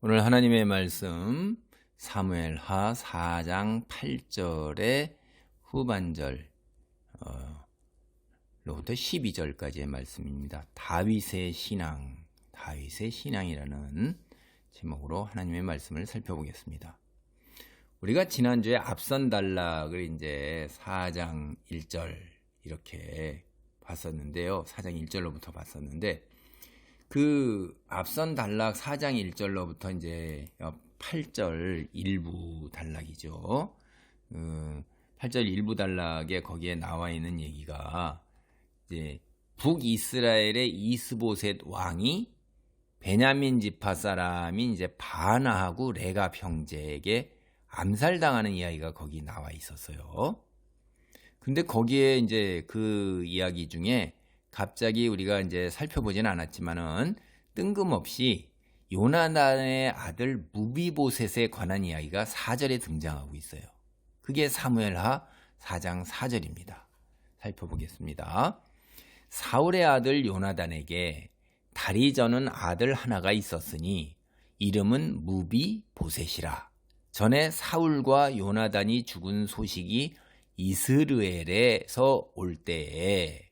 오늘 하나님의 말씀 사무엘하 4장 8절의 후반절 로부터 12절까지의 말씀입니다. 다윗의 신앙이라는 제목으로 하나님의 말씀을 살펴보겠습니다. 우리가 지난주에 앞선 단락을 이제 4장 1절 이렇게 봤었는데요. 4장 1절로부터 봤었는데 그 앞선 단락 4장 1절로부터 이제 8절 일부 단락이죠. 8절 일부 단락에 거기에 나와 있는 얘기가 이제 북이스라엘의 이스보셋 왕이 베냐민 지파 사람인 이제 바나하고 레갑 형제에게 암살당하는 이야기가 거기 나와 있었어요. 근데 거기에 이제 그 이야기 중에 갑자기 우리가 이제 살펴보진 않았지만은 뜬금없이 요나단의 아들 무비보셋에 관한 이야기가 4절에 등장하고 있어요. 그게 사무엘하 4장 4절입니다. 살펴보겠습니다. 사울의 아들 요나단에게 다리 저는 아들 하나가 있었으니 이름은 무비보셋이라. 전에 사울과 요나단이 죽은 소식이 이스르엘에서 올 때에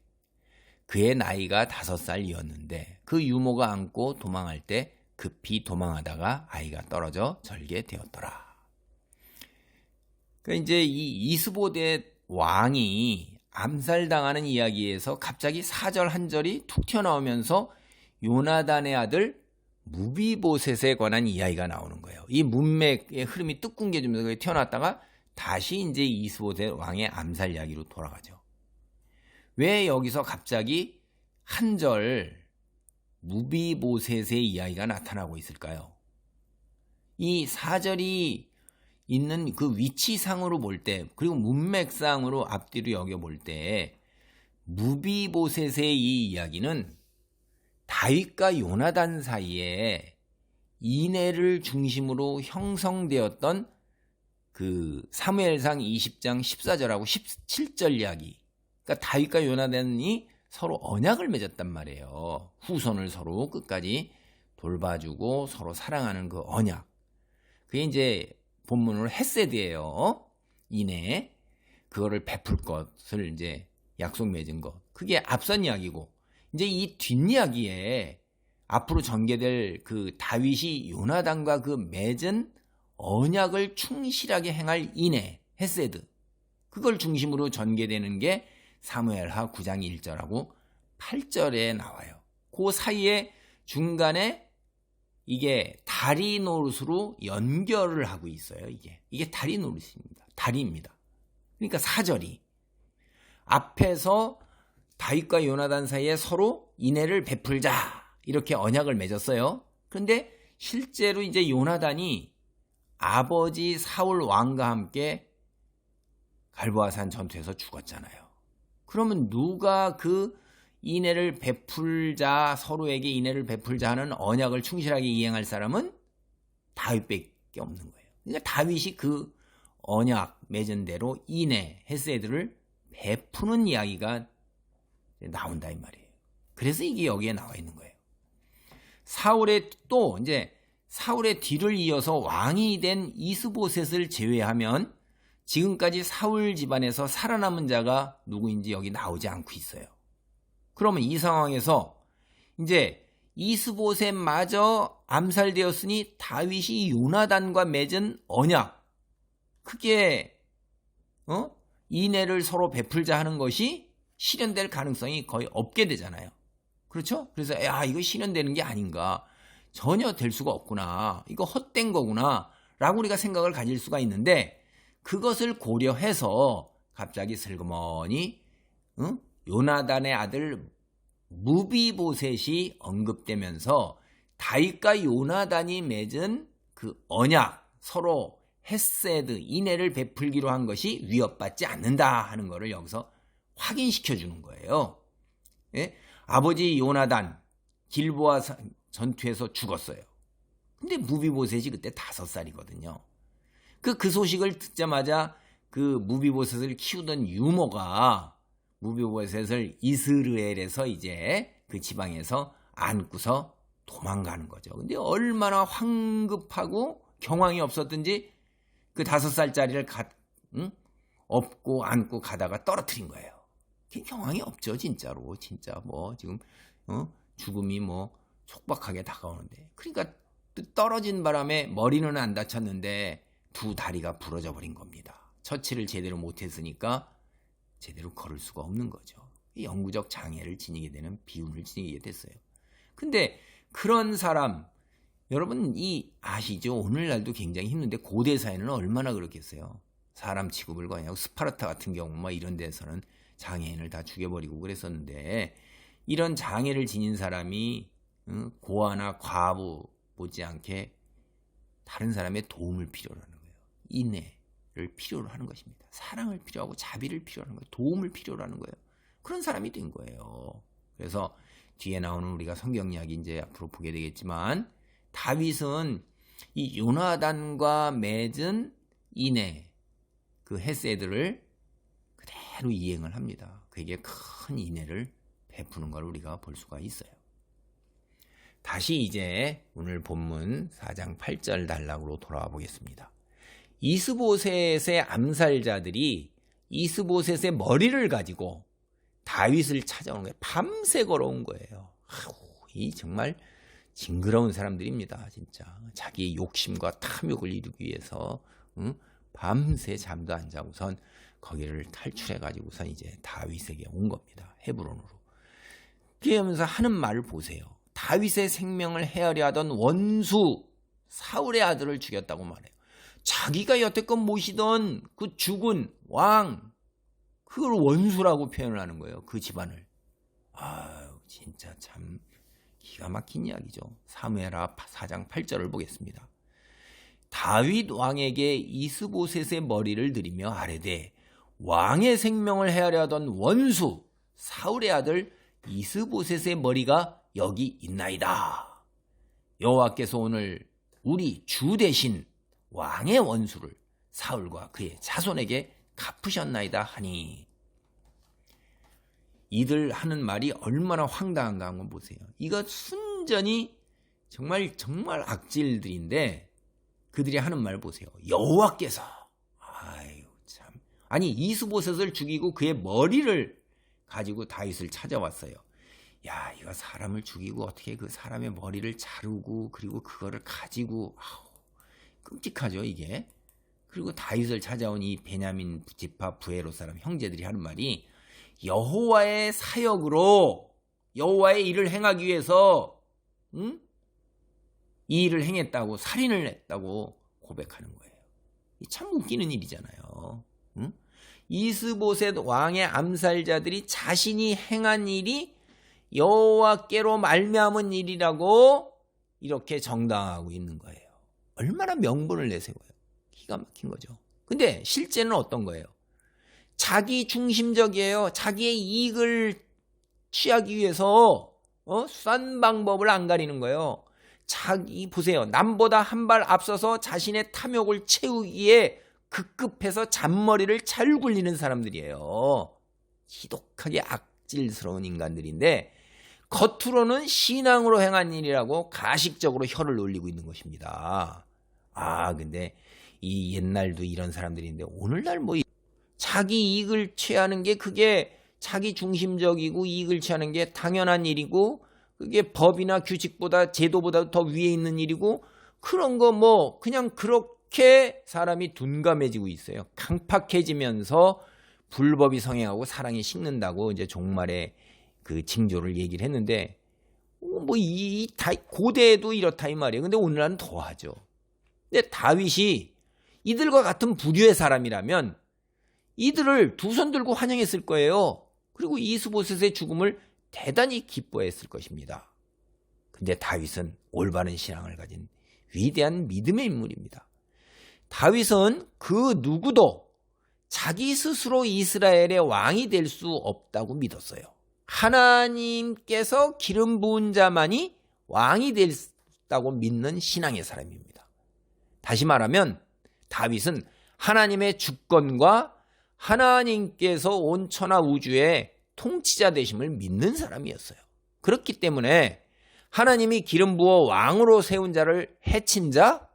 그의 나이가 5살이었는데 그 유모가 안고 도망할 때 급히 도망하다가 아이가 떨어져 절게 되었더라. 그러니까 이제 이 이스보셋 왕이 암살당하는 이야기에서 갑자기 4절 한 절이 툭 튀어나오면서 요나단의 아들 무비보셋에 관한 이야기가 나오는 거예요. 이 문맥의 흐름이 뚝 끊겨지면서 튀어나왔다가 다시 이제 이스보셋 왕의 암살 이야기로 돌아가죠. 왜 여기서 갑자기 한 절 무비보셋의 이야기가 나타나고 있을까요? 이 4절이 있는 그 위치상으로 볼 때, 그리고 문맥상으로 앞뒤로 여겨볼 때 무비보셋의 이 이야기는 다윗과 요나단 사이에 이내를 중심으로 형성되었던 그 사무엘상 20장 14절하고 17절 이야기, 그러니까 다윗과 요나단이 서로 언약을 맺었단 말이에요. 후손을 서로 끝까지 돌봐주고 서로 사랑하는 그 언약. 그게 이제 본문으로 헤세드예요. 이내 그거를 베풀 것을 이제 약속 맺은 것. 그게 앞선 이야기고, 이제 이 뒷이야기에 앞으로 전개될 그 다윗이 요나단과 그 맺은 언약을 충실하게 행할 이내 헤세드. 그걸 중심으로 전개되는 게 사무엘하 9장 1절하고 8절에 나와요. 그 사이에 중간에 이게 다리 노릇으로 연결을 하고 있어요. 이게 다리 노릇입니다. 다리입니다. 그러니까 4절이 앞에서 다윗과 요나단 사이에 서로 인애를 베풀자 이렇게 언약을 맺었어요. 그런데 실제로 이제 요나단이 아버지 사울 왕과 함께 갈보아산 전투에서 죽었잖아요. 그러면 누가 그 인애를 베풀자, 서로에게 인애를 베풀자 하는 언약을 충실하게 이행할 사람은 다윗밖에 없는 거예요. 그러니까 다윗이 그 언약 맺은 대로 인애, 헤세드를 베푸는 이야기가 나온다 이 말이에요. 그래서 이게 여기에 나와 있는 거예요. 사울의 뒤를 이어서 왕이 된 이스보셋을 제외하면 지금까지 사울 집안에서 살아남은 자가 누구인지 여기 나오지 않고 있어요. 그러면 이 상황에서 이제 이스보셋마저 암살되었으니 다윗이 요나단과 맺은 언약, 그게 인애를 서로 베풀자 하는 것이 실현될 가능성이 거의 없게 되잖아요. 그렇죠? 그래서 이거 실현되는 게 아닌가, 전혀 될 수가 없구나, 이거 헛된 거구나 라고 우리가 생각을 가질 수가 있는데, 그것을 고려해서 갑자기 슬그머니 요나단의 아들 무비보셋이 언급되면서 다윗과 요나단이 맺은 그 언약, 서로 헤세드, 인애를 베풀기로 한 것이 위협받지 않는다 하는 것을 여기서 확인시켜 주는 거예요. 예? 아버지 요나단 길보아 전투에서 죽었어요. 근데 무비보셋이 그때 5살이거든요. 그 소식을 듣자마자 그 무비보셋을 키우던 유모가 무비보셋을 이스르엘에서 이제 그 지방에서 안고서 도망가는 거죠. 근데 얼마나 황급하고 경황이 없었든지 그 5살짜리를 업고 안고 가다가 떨어뜨린 거예요. 경황이 없죠, 진짜로. 진짜 뭐 지금 죽음이 뭐 촉박하게 다가오는데. 그러니까 떨어진 바람에 머리는 안 다쳤는데 두 다리가 부러져 버린 겁니다. 처치를 제대로 못했으니까 제대로 걸을 수가 없는 거죠. 영구적 장애를 지니게 되는 비운을 지니게 됐어요. 근데 그런 사람, 여러분 아시죠? 오늘날도 굉장히 힘든데 고대 사회는 얼마나 그렇겠어요. 사람 취급을 거냐고. 스파르타 같은 경우 뭐 이런 데서는 장애인을 다 죽여버리고 그랬었는데, 이런 장애를 지닌 사람이 고아나 과부 못지않게 다른 사람의 도움을 필요로 하는 거예요. 인애를 필요로 하는 것입니다. 사랑을 필요하고 자비를 필요로 하는 거예요. 도움을 필요로 하는 거예요. 그런 사람이 된 거예요. 그래서 뒤에 나오는 우리가 성경 이야기 이제 앞으로 보게 되겠지만, 다윗은 이 요나단과 맺은 인애, 그 헤세드를 그대로 이행을 합니다. 그에게 큰 인애를 베푸는 걸 우리가 볼 수가 있어요. 다시 이제 오늘 본문 4장 8절 단락으로 돌아와 보겠습니다. 이스보셋의 암살자들이 이스보셋의 머리를 가지고 다윗을 찾아오는 거예요. 밤새 걸어온 거예요. 이 정말 징그러운 사람들입니다. 진짜 자기의 욕심과 탐욕을 이루기 위해서 밤새 잠도 안 자고선 거기를 탈출해 가지고선 이제 다윗에게 온 겁니다. 헤브론으로. 그러면서 하는 말을 보세요. 다윗의 생명을 헤아려 하던 원수 사울의 아들을 죽였다고 말해요. 자기가 여태껏 모시던 그 죽은 왕, 그걸 원수라고 표현을 하는 거예요. 그 집안을. 아유, 진짜 참 기가 막힌 이야기죠. 사무엘하 4장 8절을 보겠습니다. 다윗 왕에게 이스보셋의 머리를 들이며 아뢰되 왕의 생명을 헤아려 하던 원수 사울의 아들 이스보셋의 머리가 여기 있나이다. 여호와께서 오늘 우리 주 대신 왕의 원수를 사울과 그의 자손에게 갚으셨나이다 하니. 이들 하는 말이 얼마나 황당한가 한번 보세요. 이거 순전히 정말 악질들인데 그들이 하는 말 보세요. 여호와께서, 아유 참, 아니 이스보셋을 죽이고 그의 머리를 가지고 다윗을 찾아왔어요. 야, 이거 사람을 죽이고 어떻게 그 사람의 머리를 자르고 그리고 그거를 가지고, 끔찍하죠 이게. 그리고 다윗을 찾아온 이 베냐민 지파 부에로 사람 형제들이 하는 말이 여호와의 사역으로 여호와의 일을 행하기 위해서 이 일을 행했다고, 살인을 했다고 고백하는 거예요. 참 웃기는 일이잖아요. 이스보셋 왕의 암살자들이 자신이 행한 일이 여호와께로 말미암은 일이라고 이렇게 정당하고 있는 거예요. 얼마나 명분을 내세워요. 기가 막힌 거죠. 근데 실제는 어떤 거예요? 자기 중심적이에요. 자기의 이익을 취하기 위해서 싼 방법을 안 가리는 거예요. 자기 보세요. 남보다 한 발 앞서서 자신의 탐욕을 채우기에 급급해서 잔머리를 잘 굴리는 사람들이에요. 지독하게 악질스러운 인간들인데 겉으로는 신앙으로 행한 일이라고 가식적으로 혀를 놀리고 있는 것입니다. 근데 이 옛날도 이런 사람들인데 오늘날 뭐 자기 이익을 취하는 게 그게 자기 중심적이고 이익을 취하는 게 당연한 일이고 그게 법이나 규칙보다 제도보다 더 위에 있는 일이고 그런 거 뭐 그냥 그렇게 사람이 둔감해지고 있어요. 강팍해지면서 불법이 성행하고 사랑이 식는다고 이제 종말의 그 징조를 얘기를 했는데 뭐 고대에도 이렇다 이 말이에요. 근데 오늘날은 더하죠. 근데 다윗이 이들과 같은 부류의 사람이라면 이들을 두 손 들고 환영했을 거예요. 그리고 이스보셋의 죽음을 대단히 기뻐했을 것입니다. 근데 다윗은 올바른 신앙을 가진 위대한 믿음의 인물입니다. 다윗은 그 누구도 자기 스스로 이스라엘의 왕이 될 수 없다고 믿었어요. 하나님께서 기름 부은 자만이 왕이 됐다고 믿는 신앙의 사람입니다. 다시 말하면 다윗은 하나님의 주권과 하나님께서 온 천하 우주의 통치자 되심을 믿는 사람이었어요. 그렇기 때문에 하나님이 기름 부어 왕으로 세운 자를 해친 자?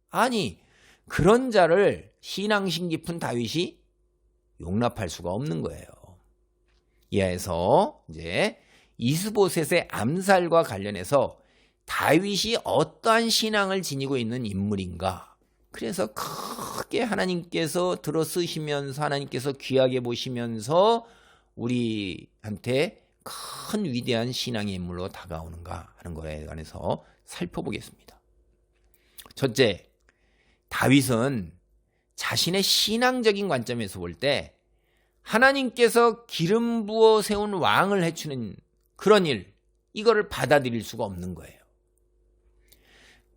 아니, 그런 자를 신앙심 깊은 다윗이 용납할 수가 없는 거예요. 이하에서 이제 이스보셋의 암살과 관련해서 다윗이 어떠한 신앙을 지니고 있는 인물인가? 그래서 크게 하나님께서 들어쓰시면서 하나님께서 귀하게 보시면서 우리한테 큰 위대한 신앙의 인물로 다가오는가 하는 거에 관해서 살펴보겠습니다. 첫째, 다윗은 자신의 신앙적인 관점에서 볼 때 하나님께서 기름 부어 세운 왕을 해치는 그런 일, 이거를 받아들일 수가 없는 거예요.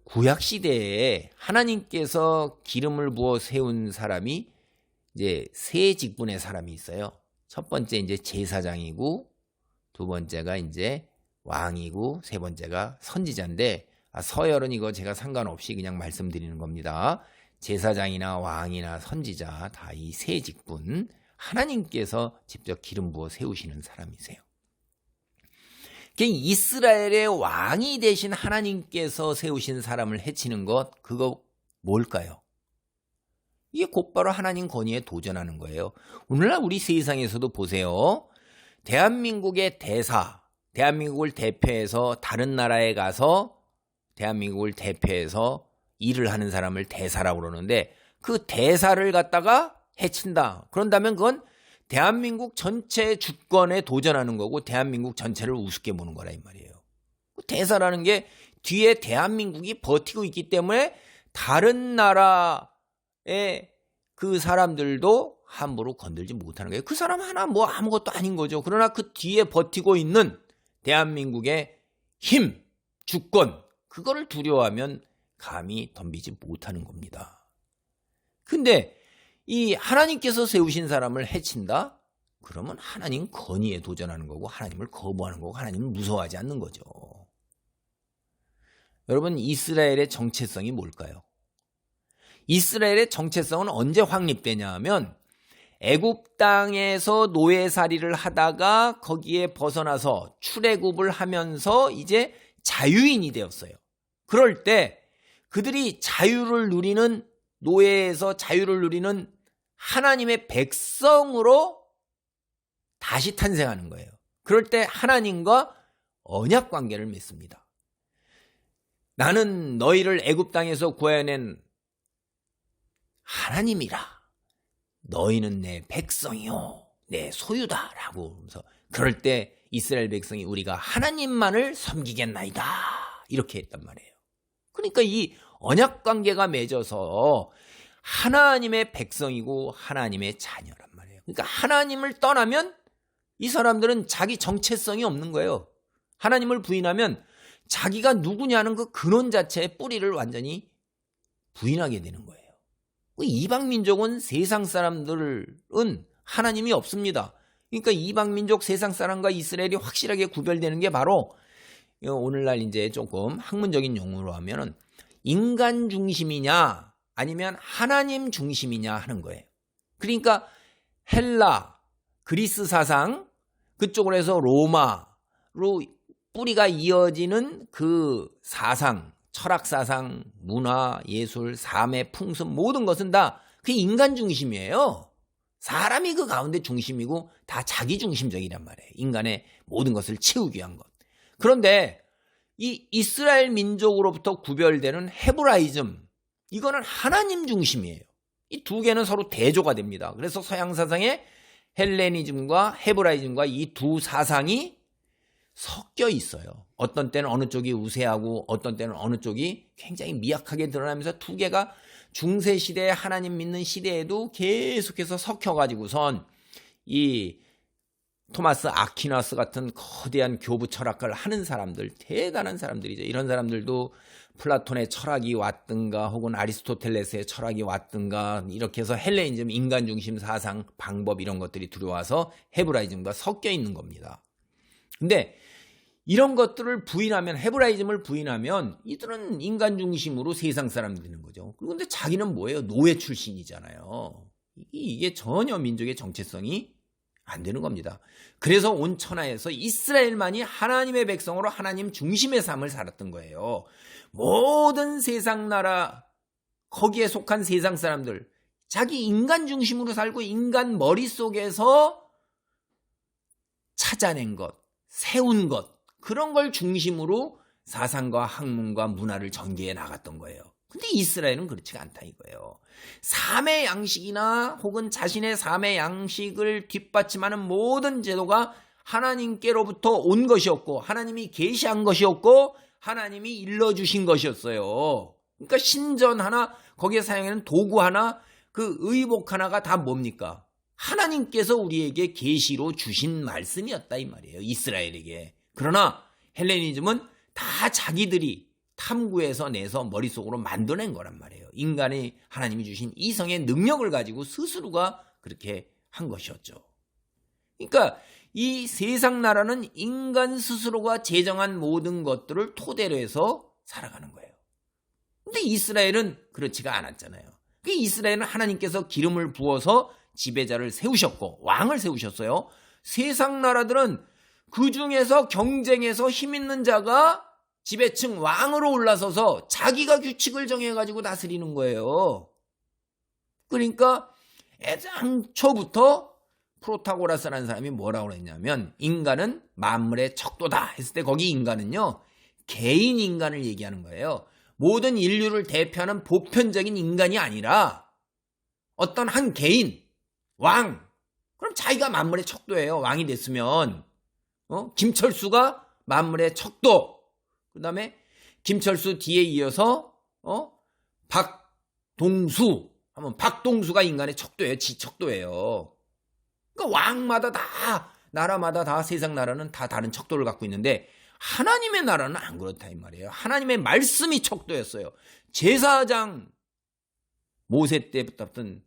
구약시대에 하나님께서 기름을 부어 세운 사람이 이제 세 직분의 사람이 있어요. 첫 번째 이제 제사장이고, 두 번째가 이제 왕이고, 세 번째가 선지자인데, 서열은 이거 제가 상관없이 그냥 말씀드리는 겁니다. 제사장이나 왕이나 선지자 다 이 세 직분, 하나님께서 직접 기름 부어 세우시는 사람이세요. 이스라엘의 왕이 되신 하나님께서 세우신 사람을 해치는 것, 그거 뭘까요? 이게 곧바로 하나님 권위에 도전하는 거예요. 오늘날 우리 세상에서도 보세요. 대한민국의 대사, 대한민국을 대표해서 다른 나라에 가서 대한민국을 대표해서 일을 하는 사람을 대사라고 그러는데, 그 대사를 갖다가 해친다. 그런다면 그건 대한민국 전체 주권에 도전하는 거고 대한민국 전체를 우습게 보는 거라 이 말이에요. 대사라는 게 뒤에 대한민국이 버티고 있기 때문에 다른 나라의 그 사람들도 함부로 건들지 못하는 거예요. 그 사람 하나 뭐 아무것도 아닌 거죠. 그러나 그 뒤에 버티고 있는 대한민국의 힘, 주권, 그거를 두려워하면 감히 덤비지 못하는 겁니다. 근데 이 하나님께서 세우신 사람을 해친다? 그러면 하나님 권위에 도전하는 거고 하나님을 거부하는 거고 하나님을 무서워하지 않는 거죠. 여러분, 이스라엘의 정체성이 뭘까요? 이스라엘의 정체성은 언제 확립되냐 하면 애굽 땅에서 노예살이를 하다가 거기에 벗어나서 출애굽을 하면서 이제 자유인이 되었어요. 그럴 때 그들이 자유를 누리는, 노예에서 자유를 누리는 하나님의 백성으로 다시 탄생하는 거예요. 그럴 때 하나님과 언약 관계를 맺습니다. 나는 너희를 애굽 땅에서 구해낸 하나님이라. 너희는 내 백성이요, 내 소유다라고 하면서, 그럴 때 이스라엘 백성이 우리가 하나님만을 섬기겠나이다 이렇게 했단 말이에요. 그러니까 이 언약 관계가 맺어서 하나님의 백성이고 하나님의 자녀란 말이에요. 그러니까 하나님을 떠나면 이 사람들은 자기 정체성이 없는 거예요. 하나님을 부인하면 자기가 누구냐는 그 근원 자체의 뿌리를 완전히 부인하게 되는 거예요. 이방 민족은, 세상 사람들은 하나님이 없습니다. 그러니까 이방 민족, 세상 사람과 이스라엘이 확실하게 구별되는 게 바로 오늘날 이제 조금 학문적인 용어로 하면은 인간 중심이냐 아니면 하나님 중심이냐 하는 거예요. 그러니까 헬라, 그리스 사상, 그쪽으로 해서 로마로 뿌리가 이어지는 그 사상, 철학 사상, 문화, 예술, 삶의 풍습, 모든 것은 다 그게 인간 중심이에요. 사람이 그 가운데 중심이고 다 자기 중심적이란 말이에요. 인간의 모든 것을 채우기 위한 것. 그런데 이 이스라엘 민족으로부터 구별되는 헤브라이즘, 이거는 하나님 중심이에요. 이 두 개는 서로 대조가 됩니다. 그래서 서양 사상의 헬레니즘과 헤브라이즘과 이 두 사상이 섞여 있어요. 어떤 때는 어느 쪽이 우세하고 어떤 때는 어느 쪽이 굉장히 미약하게 드러나면서 두 개가 중세시대에 하나님 믿는 시대에도 계속해서 섞여가지고선 이 토마스 아퀴나스 같은 거대한 교부 철학가를 하는 사람들, 대단한 사람들이죠. 이런 사람들도 플라톤의 철학이 왔든가 혹은 아리스토텔레스의 철학이 왔든가 이렇게 해서 헬레니즘, 인간중심 사상, 방법 이런 것들이 들어와서 헤브라이즘과 섞여 있는 겁니다. 근데 이런 것들을 부인하면, 헤브라이즘을 부인하면 이들은 인간중심으로 세상 사람이 되는 거죠. 그런데 자기는 뭐예요? 노예 출신이잖아요. 이게 전혀 민족의 정체성이 안 되는 겁니다. 그래서 온 천하에서 이스라엘만이 하나님의 백성으로 하나님 중심의 삶을 살았던 거예요. 모든 세상 나라, 거기에 속한 세상 사람들, 자기 인간 중심으로 살고 인간 머릿속에서 찾아낸 것, 세운 것, 그런 걸 중심으로 사상과 학문과 문화를 전개해 나갔던 거예요. 근데 이스라엘은 그렇지가 않다 이거예요. 삶의 양식이나 혹은 자신의 삶의 양식을 뒷받침하는 모든 제도가 하나님께로부터 온 것이었고 하나님이 계시한 것이었고 하나님이 일러주신 것이었어요. 그러니까 신전 하나, 거기에 사용하는 도구 하나, 그 의복 하나가 다 뭡니까? 하나님께서 우리에게 계시로 주신 말씀이었다 이 말이에요. 이스라엘에게. 그러나 헬레니즘은 다 자기들이 탐구해서 내서 머릿속으로 만들어낸 거란 말이에요. 인간이 하나님이 주신 이성의 능력을 가지고 스스로가 그렇게 한 것이었죠. 그러니까 이 세상 나라는 인간 스스로가 제정한 모든 것들을 토대로 해서 살아가는 거예요. 근데 이스라엘은 그렇지가 않았잖아요. 이스라엘은 하나님께서 기름을 부어서 지배자를 세우셨고 왕을 세우셨어요. 세상 나라들은 그 중에서 경쟁해서 힘 있는 자가 지배층 왕으로 올라서서 자기가 규칙을 정해가지고 다스리는 거예요. 그러니까 애당초부터 프로타고라스라는 사람이 뭐라고 했냐면 인간은 만물의 척도다 했을 때 거기 인간은요 개인 인간을 얘기하는 거예요. 모든 인류를 대표하는 보편적인 인간이 아니라 어떤 한 개인 왕, 그럼 자기가 만물의 척도예요. 왕이 됐으면 김철수가 만물의 척도, 그 다음에 김철수 뒤에 이어서 박동수 하면 박동수가 인간의 척도예요. 지척도예요. 그러니까 왕마다 다 나라마다 다 세상 나라는 다 다른 척도를 갖고 있는데 하나님의 나라는 안 그렇다 이 말이에요. 하나님의 말씀이 척도였어요. 제사장 모세 때부터는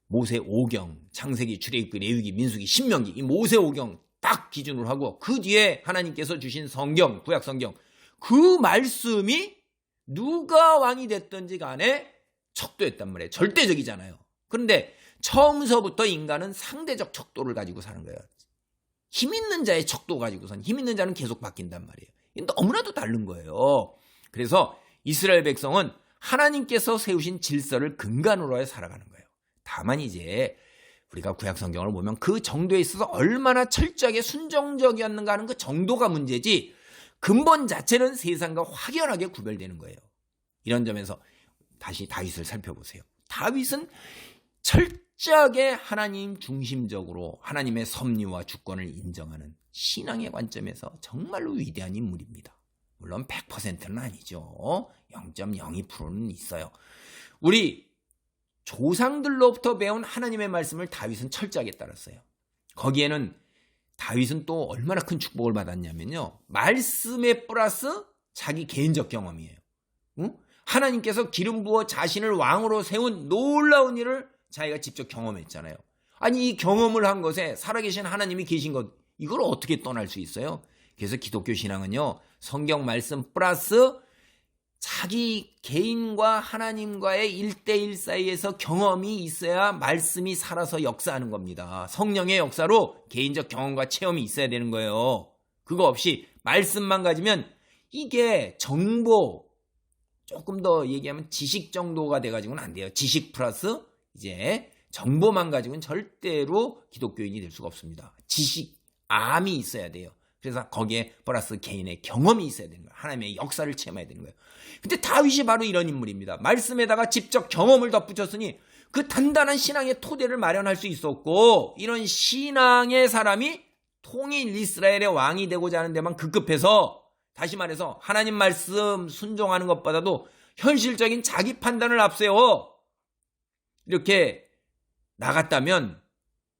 모세 5경, 창세기, 출애굽기, 레위기, 민수기, 신명기 이 모세 5경 딱 기준으로 하고 그 뒤에 하나님께서 주신 성경, 구약 성경 그 말씀이 누가 왕이 됐든지 간에 척도였단 말이에요. 절대적이잖아요. 그런데 처음서부터 인간은 상대적 척도를 가지고 사는 거예요. 힘 있는 자의 척도 가지고선 힘 있는 자는 계속 바뀐단 말이에요. 너무나도 다른 거예요. 그래서 이스라엘 백성은 하나님께서 세우신 질서를 근간으로 해 살아가는 거예요. 다만 이제 우리가 구약 성경을 보면 그 정도에 있어서 얼마나 철저하게 순종적이었는가 하는 그 정도가 문제지 근본 자체는 세상과 확연하게 구별되는 거예요. 이런 점에서 다시 다윗을 살펴보세요. 다윗은 철저하게 하나님 중심적으로 하나님의 섭리와 주권을 인정하는 신앙의 관점에서 정말로 위대한 인물입니다. 물론 100%는 아니죠. 0.02%는 있어요. 우리 조상들로부터 배운 하나님의 말씀을 다윗은 철저하게 따랐어요. 거기에는 다윗은 또 얼마나 큰 축복을 받았냐면요. 말씀에 플러스 자기 개인적 경험이에요. 응? 하나님께서 기름 부어 자신을 왕으로 세운 놀라운 일을 자기가 직접 경험했잖아요. 아니 이 경험을 한 것에 살아계신 하나님이 계신 것 이걸 어떻게 떠날 수 있어요? 그래서 기독교 신앙은요. 성경 말씀 플러스 자기 개인과 하나님과의 1대1 사이에서 경험이 있어야 말씀이 살아서 역사하는 겁니다. 성령의 역사로 개인적 경험과 체험이 있어야 되는 거예요. 그거 없이 말씀만 가지면 이게 정보, 조금 더 얘기하면 지식 정도가 돼가지고는 안 돼요. 지식 플러스 이제 정보만 가지고는 절대로 기독교인이 될 수가 없습니다. 지식, 암이 있어야 돼요. 그래서 거기에 플러스 개인의 경험이 있어야 되는 거예요. 하나님의 역사를 체험해야 되는 거예요. 근데 다윗이 바로 이런 인물입니다. 말씀에다가 직접 경험을 덧붙였으니 그 단단한 신앙의 토대를 마련할 수 있었고 이런 신앙의 사람이 통일 이스라엘의 왕이 되고자 하는 데만 급급해서 다시 말해서 하나님 말씀 순종하는 것보다도 현실적인 자기 판단을 앞세워 이렇게 나갔다면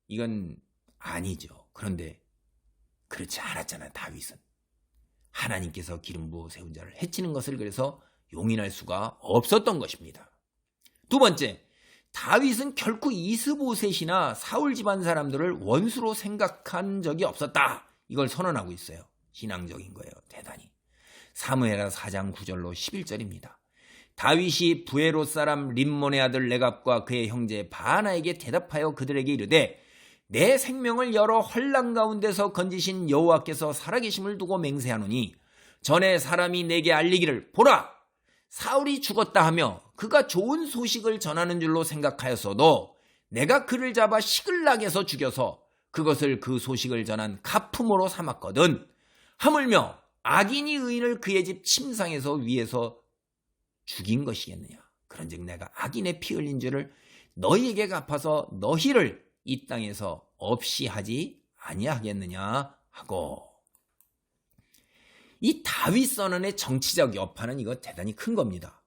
이건 아니죠. 그런데 그렇지 않았잖아요. 다윗은 하나님께서 기름 부어 세운 자를 해치는 것을 그래서 용인할 수가 없었던 것입니다. 두 번째, 다윗은 결코 이스보셋이나 사울 집안 사람들을 원수로 생각한 적이 없었다. 이걸 선언하고 있어요. 신앙적인 거예요. 대단히. 사무엘하 4장 9절로 11절입니다. 다윗이 부에롯 사람 림몬의 아들 레갑과 그의 형제 바하나에게 대답하여 그들에게 이르되 내 생명을 여러 환난 가운데서 건지신 여호와께서 살아계심을 두고 맹세하노니 전에 사람이 내게 알리기를 보라 사울이 죽었다 하며 그가 좋은 소식을 전하는 줄로 생각하였어도 내가 그를 잡아 시글락에서 죽여서 그것을 그 소식을 전한 가품으로 삼았거든. 하물며 악인이 의인을 그의 집 침상에서 위에서 죽인 것이겠느냐. 그런즉 내가 악인의 피 흘린 죄를 너희에게 갚아서 너희를 이 땅에서 없이 하지 아니하겠느냐 하고. 이 다윗 선언의 정치적 여파는 이거 대단히 큰 겁니다.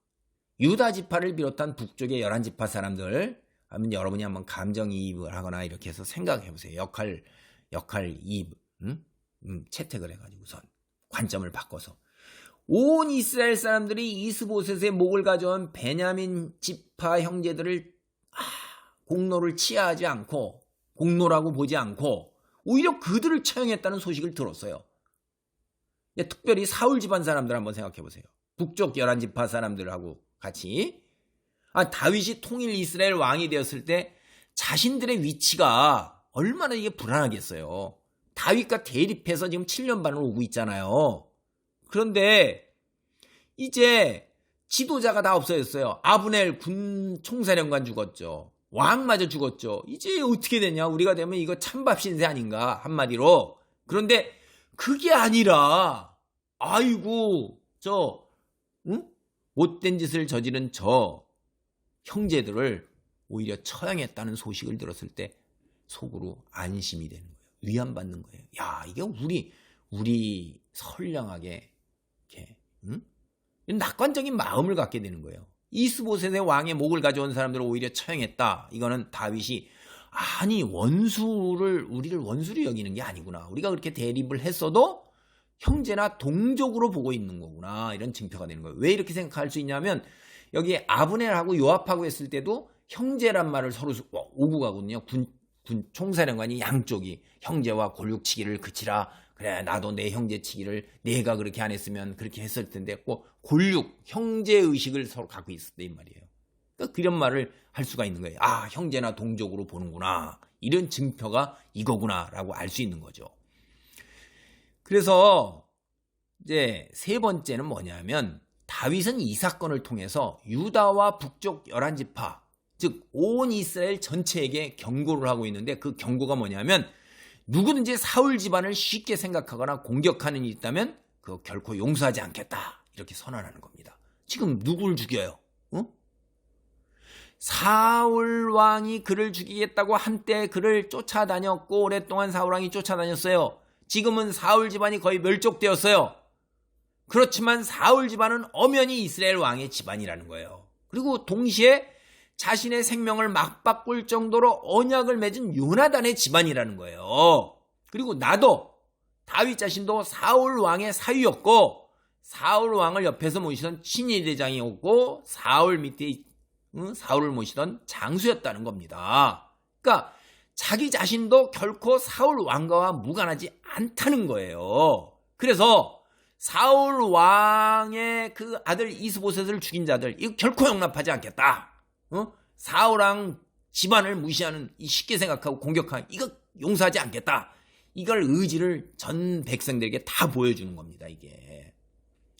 유다 지파를 비롯한 북쪽의 11지파 사람들 하면 여러분이 한번 감정이입을 하거나 이렇게 해서 생각해 보세요. 역할이입 채택을 해가지고 우선 관점을 바꿔서 온 이스라엘 사람들이 이스보셋의 목을 가져온 베냐민 지파 형제들을 공로를 치하하지 않고 공로라고 보지 않고 오히려 그들을 처형했다는 소식을 들었어요. 특별히 사울 집안 사람들 한번 생각해 보세요. 북쪽 11지파 사람들하고 같이 다윗이 통일 이스라엘 왕이 되었을 때 자신들의 위치가 얼마나 이게 불안하겠어요. 다윗과 대립해서 지금 7년 반을 오고 있잖아요. 그런데 이제 지도자가 다 없어졌어요. 아브넬 군 총사령관 죽었죠. 왕마저 죽었죠. 이제 어떻게 되냐? 우리가 되면 이거 찬밥 신세 아닌가? 한마디로. 그런데 그게 아니라 아이고 못된 짓을 저지른 저 형제들을 오히려 처형했다는 소식을 들었을 때 속으로 안심이 되는 거예요. 위안받는 거예요. 야, 이게 우리 선량하게 이렇게 낙관적인 마음을 갖게 되는 거예요. 이스보셋의 왕의 목을 가져온 사람들을 오히려 처형했다. 이거는 다윗이 우리를 원수로 여기는 게 아니구나. 우리가 그렇게 대립을 했어도 형제나 동족으로 보고 있는 거구나. 이런 증표가 되는 거예요. 왜 이렇게 생각할 수 있냐면 여기 아브넬하고 요압하고 했을 때도 형제란 말을 서로 오고 가거든요. 군 총사령관이 양쪽이 형제와 골육치기를 그치라. 그래 나도 내 형제치기를 내가 그렇게 안 했으면 그렇게 했을 텐데 꼭 형제의식을 서로 갖고 있었대 이 말이에요. 그러니까 그런 말을 할 수가 있는 거예요. 형제나 동족으로 보는구나. 이런 증표가 이거구나라고 알 수 있는 거죠. 그래서 이제 세 번째는 뭐냐면 다윗은 이 사건을 통해서 유다와 북쪽 11지파 즉 온 이스라엘 전체에게 경고를 하고 있는데 그 경고가 뭐냐면 누구든지 사울 집안을 쉽게 생각하거나 공격하는 일이 있다면 그거 결코 용서하지 않겠다 이렇게 선언하는 겁니다. 지금 누구를 죽여요? 사울 왕이 그를 죽이겠다고 한때 그를 쫓아다녔고 오랫동안 사울 왕이 쫓아다녔어요. 지금은 사울 집안이 거의 멸족되었어요. 그렇지만 사울 집안은 엄연히 이스라엘 왕의 집안이라는 거예요. 그리고 동시에 자신의 생명을 막 바꿀 정도로 언약을 맺은 요나단의 집안이라는 거예요. 그리고 나도 다윗 자신도 사울 왕의 사위였고 사울 왕을 옆에서 모시던 친위 대장이었고 사울 밑에 사울을 모시던 장수였다는 겁니다. 그러니까 자기 자신도 결코 사울 왕가와 무관하지 않다는 거예요. 그래서 사울 왕의 그 아들 이스보셋을 죽인 자들 이거 결코 용납하지 않겠다. 사울 왕 집안을 무시하는 쉽게 생각하고 공격하는 이거 용서하지 않겠다. 이걸 의지를 전 백성들에게 다 보여주는 겁니다. 이게.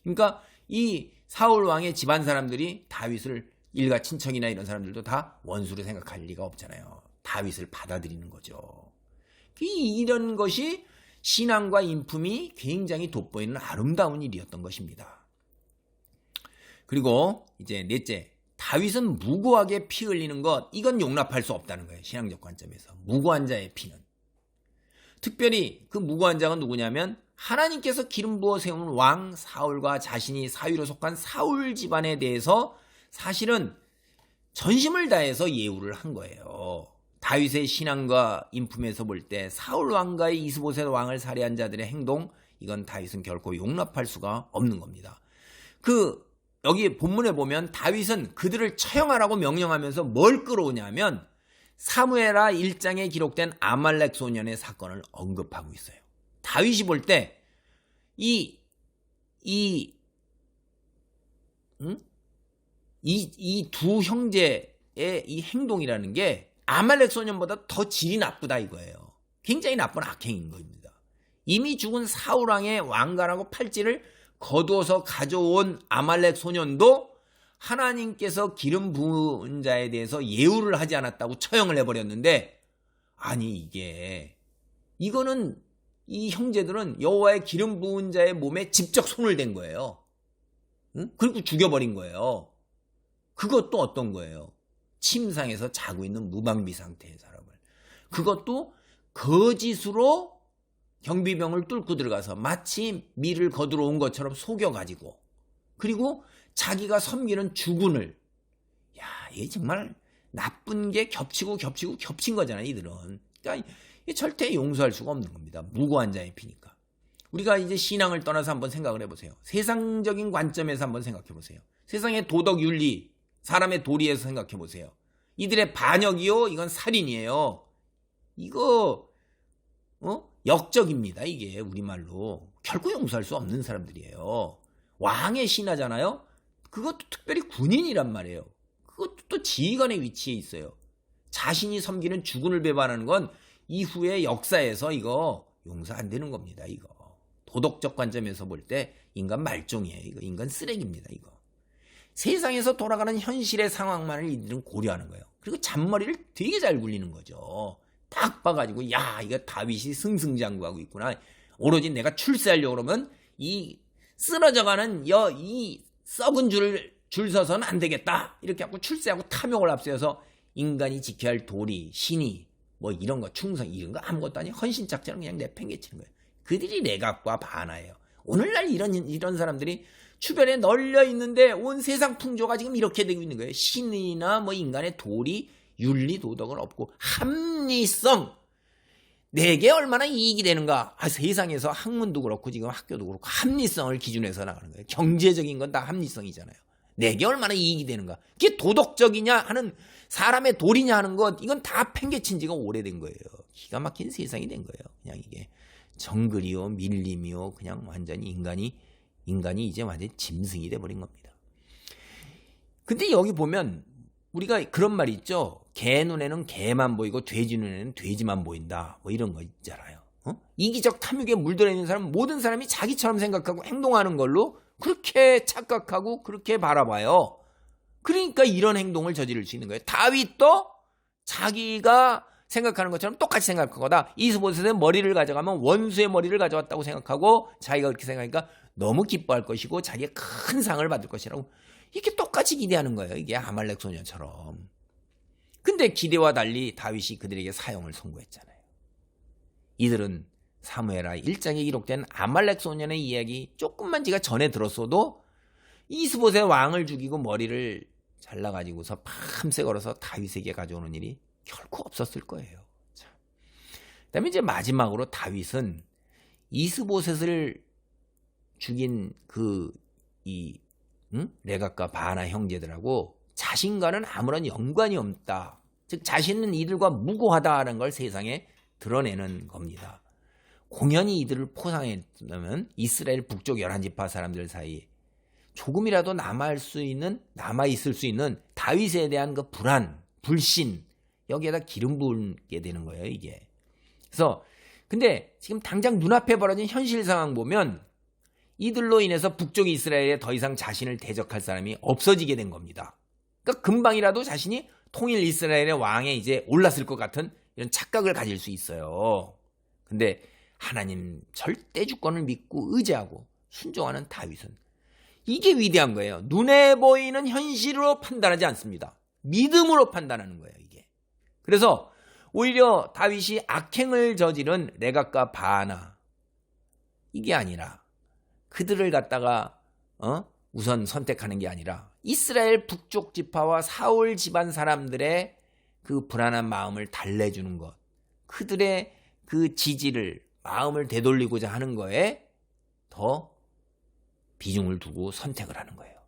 그러니까 이 사울 왕의 집안 사람들이 다윗을 일가 친척이나 이런 사람들도 다 원수로 생각할 리가 없잖아요. 다윗을 받아들이는 거죠. 이런 것이 신앙과 인품이 굉장히 돋보이는 아름다운 일이었던 것입니다. 그리고 이제 넷째, 다윗은 무고하게 피 흘리는 것, 이건 용납할 수 없다는 거예요. 신앙적 관점에서. 무고한 자의 피는. 특별히 그 무고한 자가 누구냐면 하나님께서 기름 부어 세운 왕 사울과 자신이 사위로 속한 사울 집안에 대해서 사실은 전심을 다해서 예우를 한 거예요. 다윗의 신앙과 인품에서 볼 때 사울 왕과의 이스보셋 왕을 살해한 자들의 행동, 이건 다윗은 결코 용납할 수가 없는 겁니다. 여기 본문에 보면 다윗은 그들을 처형하라고 명령하면서 뭘 끌어오냐면 사무엘하 1장에 기록된 아말렉 소년의 사건을 언급하고 있어요. 다윗이 볼 때 이 두 형제의 이 행동이라는 게 아말렉 소년보다 더 질이 나쁘다 이거예요. 굉장히 나쁜 악행인 겁니다. 이미 죽은 사울왕의 왕관하고 팔찌를 거두어서 가져온 아말렉 소년도 하나님께서 기름 부은 자에 대해서 예우를 하지 않았다고 처형을 해버렸는데, 아니 이거는 이 형제들은 여호와의 기름 부은 자의 몸에 직접 손을 댄 거예요. 응? 그리고 죽여버린 거예요. 그것도 어떤 거예요? 침상에서 자고 있는 무방비 상태의 사람을, 그것도 거짓으로 경비병을 뚫고 들어가서 마치 밀을 거두러 온 것처럼 속여가지고, 그리고 자기가 섬기는 주군을, 야, 이게 정말 나쁜 게 겹친 거잖아요, 이들은. 그러니까 이게 절대 용서할 수가 없는 겁니다. 무고한 자의 피니까. 우리가 이제 신앙을 떠나서 한번 생각을 해보세요. 세상적인 관점에서 한번 생각해보세요. 세상의 도덕 윤리, 사람의 도리에서 생각해보세요. 이들의 반역이요, 이건 살인이에요. 이거 역적입니다. 이게 우리말로 결코 용서할 수 없는 사람들이에요. 왕의 신하잖아요. 그것도 특별히 군인이란 말이에요. 그것도 또 지휘관의 위치에 있어요. 자신이 섬기는 주군을 배반하는 건 이후의 역사에서 이거 용서 안 되는 겁니다. 이거 도덕적 관점에서 볼 때 인간 말종이에요. 이거 인간 쓰레기입니다. 이거 세상에서 돌아가는 현실의 상황만을 이들은 고려하는 거예요. 그리고 잔머리를 되게 잘 굴리는 거죠. 딱 봐가지고, 야, 이거 다윗이 승승장구하고 있구나. 오로지 내가 출세하려고 그러면 이 쓰러져가는 이 썩은 줄 서서는 안 되겠다. 이렇게 하고 출세하고 탐욕을 앞세워서 인간이 지켜야 할 도리, 신의, 뭐 이런 거, 충성, 이런 거 아무것도 아니에요. 헌신짝처럼 그냥 내팽개치는 거예요. 그들이 내각과 바나예요. 오늘날 이런 사람들이 주변에 널려 있는데 온 세상 풍조가 지금 이렇게 되고 있는 거예요. 신이나 뭐 인간의 도리, 윤리, 도덕은 없고 합리성, 내게 얼마나 이익이 되는가. 세상에서 학문도 그렇고 지금 학교도 그렇고 합리성을 기준해서 나가는 거예요. 경제적인 건 다 합리성이잖아요. 내게 얼마나 이익이 되는가. 그게 도덕적이냐 하는, 사람의 도리냐 하는 것, 이건 다 팽개친 지가 오래된 거예요. 기가 막힌 세상이 된 거예요. 그냥 이게 정글이요, 밀림이요, 그냥 완전히 인간이 이제 완전히 짐승이 돼버린 겁니다. 근데 여기 보면 우리가 그런 말이 있죠. 개 눈에는 개만 보이고 돼지 눈에는 돼지만 보인다. 뭐 이런 거 있잖아요. 이기적 탐욕에 물들어 있는 사람은 모든 사람이 자기처럼 생각하고 행동하는 걸로 그렇게 착각하고 그렇게 바라봐요. 그러니까 이런 행동을 저지를 수 있는 거예요. 다윗도 자기가 생각하는 것처럼 똑같이 생각할 거다. 이스보셋의 머리를 가져가면 원수의 머리를 가져왔다고 생각하고 자기가 그렇게 생각하니까 너무 기뻐할 것이고 자기가 큰 상을 받을 것이라고 이렇게 똑같이 기대하는 거예요. 이게 아말렉 소녀처럼. 근데 기대와 달리 다윗이 그들에게 사형을 선고했잖아요. 이들은 사무엘하 1장에 기록된 아말렉 소년의 이야기 조금만 지가 전에 들었어도 이스보셋 왕을 죽이고 머리를 잘라가지고서 밤새 걸어서 다윗에게 가져오는 일이 결코 없었을 거예요. 그 다음에 이제 마지막으로 다윗은 이스보셋을 죽인 레갑과 바나 형제들하고 자신과는 아무런 연관이 없다. 즉 자신은 이들과 무고하다는 걸 세상에 드러내는 겁니다. 공연히 이들을 포상했다면 이스라엘 북쪽 11지파 사람들 사이에 조금이라도 남아있을 수 있는 다윗에 대한 그 불안, 불신, 여기에다 기름 부을게 되는 거예요, 이게. 그래서 근데 지금 당장 눈앞에 벌어진 현실 상황 보면 이들로 인해서 북쪽 이스라엘에 더 이상 자신을 대적할 사람이 없어지게 된 겁니다. 그러니까 금방이라도 자신이 통일 이스라엘의 왕에 이제 올랐을 것 같은 이런 착각을 가질 수 있어요. 근데 하나님 절대 주권을 믿고 의지하고 순종하는 다윗은 이게 위대한 거예요. 눈에 보이는 현실로 판단하지 않습니다. 믿음으로 판단하는 거예요, 이게. 그래서 오히려 다윗이 악행을 저지른 레갑과 바나 이게 아니라 그들을 갖다가 우선 선택하는 게 아니라 이스라엘 북쪽 지파와 사울 집안 사람들의 그 불안한 마음을 달래주는 것, 그들의 그 지지를 마음을 되돌리고자 하는 거에 더 비중을 두고 선택을 하는 거예요.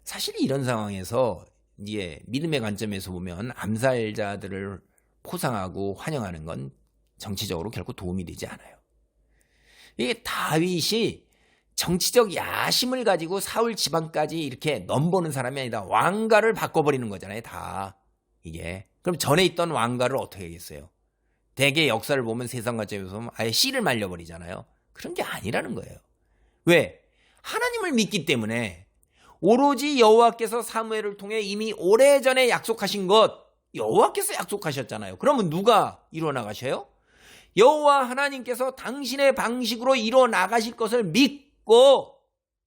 사실 이런 상황에서 이제 믿음의 관점에서 보면 암살자들을 포상하고 환영하는 건 정치적으로 결코 도움이 되지 않아요. 이게 다윗이 정치적 야심을 가지고 사울 집안까지 이렇게 넘보는 사람이 아니다. 왕가를 바꿔버리는 거잖아요, 다. 이게. 그럼 전에 있던 왕가를 어떻게 하겠어요? 대개 역사를 보면 세상 관점에서 보면 아예 씨를 말려버리잖아요. 그런 게 아니라는 거예요. 왜? 하나님을 믿기 때문에 오로지 여호와께서 사무엘을 통해 이미 오래전에 약속하신 것, 여호와께서 약속하셨잖아요. 그러면 누가 이뤄나가셔요? 여호와 하나님께서 당신의 방식으로 이뤄나가실 것을 믿고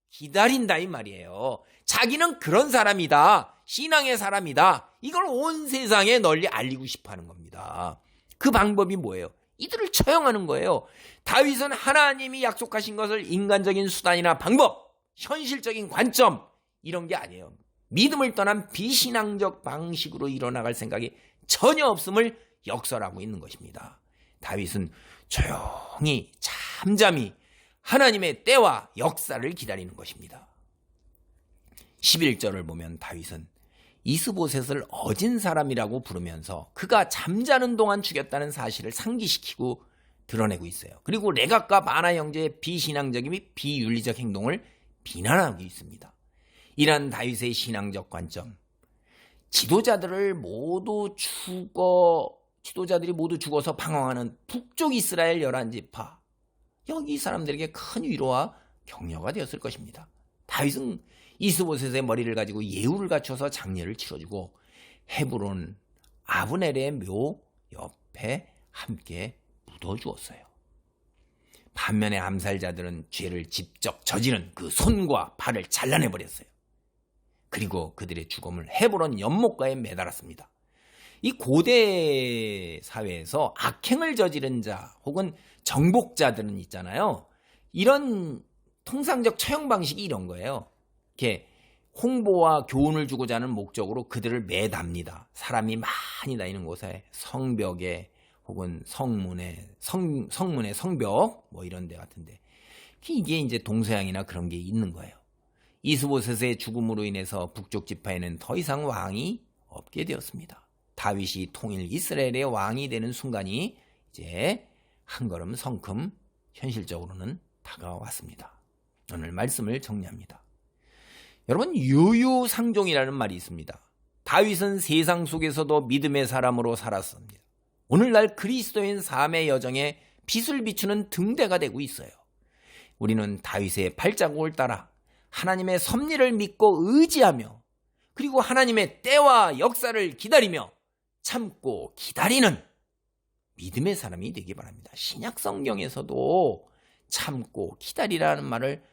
기다린다 이 말이에요. 자기는 그런 사람이다. 신앙의 사람이다. 이걸 온 세상에 널리 알리고 싶어하는 겁니다. 그 방법이 뭐예요? 이들을 처형하는 거예요. 다윗은 하나님이 약속하신 것을 인간적인 수단이나 방법, 현실적인 관점 이런 게 아니에요. 믿음을 떠난 비신앙적 방식으로 일어나갈 생각이 전혀 없음을 역설하고 있는 것입니다. 다윗은 조용히 잠잠히 하나님의 때와 역사를 기다리는 것입니다. 11절을 보면 다윗은 이스보셋을 어진 사람이라고 부르면서 그가 잠자는 동안 죽였다는 사실을 상기시키고 드러내고 있어요. 그리고 레갑과 바나 형제의 비신앙적인 및 비윤리적 행동을 비난하고 있습니다. 이러한 다윗의 신앙적 관점, 지도자들이 모두 죽어서 방황하는 북쪽 이스라엘 11지파, 여기 사람들에게 큰 위로와 격려가 되었을 것입니다. 다윗은 이스보셋의 머리를 가지고 예우를 갖춰서 장례를 치러주고 헤브론 아브넬의 묘 옆에 함께 묻어주었어요. 반면에 암살자들은 죄를 직접 저지른 그 손과 발을 잘라내버렸어요. 그리고 그들의 죽음을 헤브론 연못가에 매달았습니다. 이 고대 사회에서 악행을 저지른 자 혹은 정복자들은 있잖아요. 이런 통상적 처형 방식이 이런 거예요. 이렇게 홍보와 교훈을 주고자 하는 목적으로 그들을 매답니다. 사람이 많이 다니는 곳에 성벽에 혹은 성문에 성벽 뭐 이런 데 같은데 이게 이제 동서양이나 그런 게 있는 거예요. 이스보셋의 죽음으로 인해서 북쪽 지파에는 더 이상 왕이 없게 되었습니다. 다윗이 통일 이스라엘의 왕이 되는 순간이 이제 한 걸음 성큼 현실적으로는 다가왔습니다. 오늘 말씀을 정리합니다. 여러분, 유유상종이라는 말이 있습니다. 다윗은 세상 속에서도 믿음의 사람으로 살았습니다. 오늘날 그리스도인 삶의 여정에 빛을 비추는 등대가 되고 있어요. 우리는 다윗의 발자국을 따라 하나님의 섭리를 믿고 의지하며 그리고 하나님의 때와 역사를 기다리며 참고 기다리는 믿음의 사람이 되기 바랍니다. 신약 성경에서도 참고 기다리라는 말을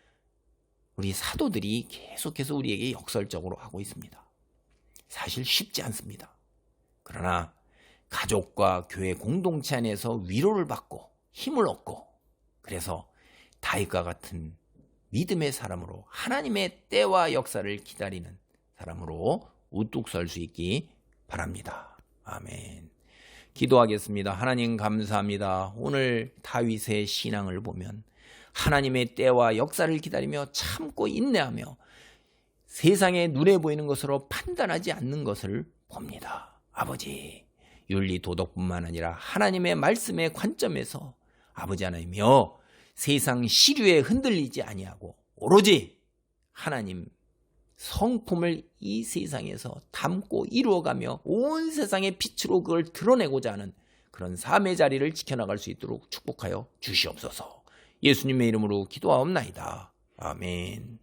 우리 사도들이 계속해서 우리에게 역설적으로 하고 있습니다. 사실 쉽지 않습니다. 그러나 가족과 교회 공동체 안에서 위로를 받고 힘을 얻고 그래서 다윗과 같은 믿음의 사람으로 하나님의 때와 역사를 기다리는 사람으로 우뚝 설 수 있기 바랍니다. 아멘. 기도하겠습니다. 하나님 감사합니다. 오늘 다윗의 신앙을 보면 하나님의 때와 역사를 기다리며 참고 인내하며 세상에 눈에 보이는 것으로 판단하지 않는 것을 봅니다. 아버지, 윤리 도덕뿐만 아니라 하나님의 말씀의 관점에서 아버지 하나님이여 세상 시류에 흔들리지 아니하고 오로지 하나님 성품을 이 세상에서 담고 이루어가며 온 세상의 빛으로 그걸 드러내고자 하는 그런 삶의 자리를 지켜나갈 수 있도록 축복하여 주시옵소서. 예수님의 이름으로 기도하옵나이다. 아멘.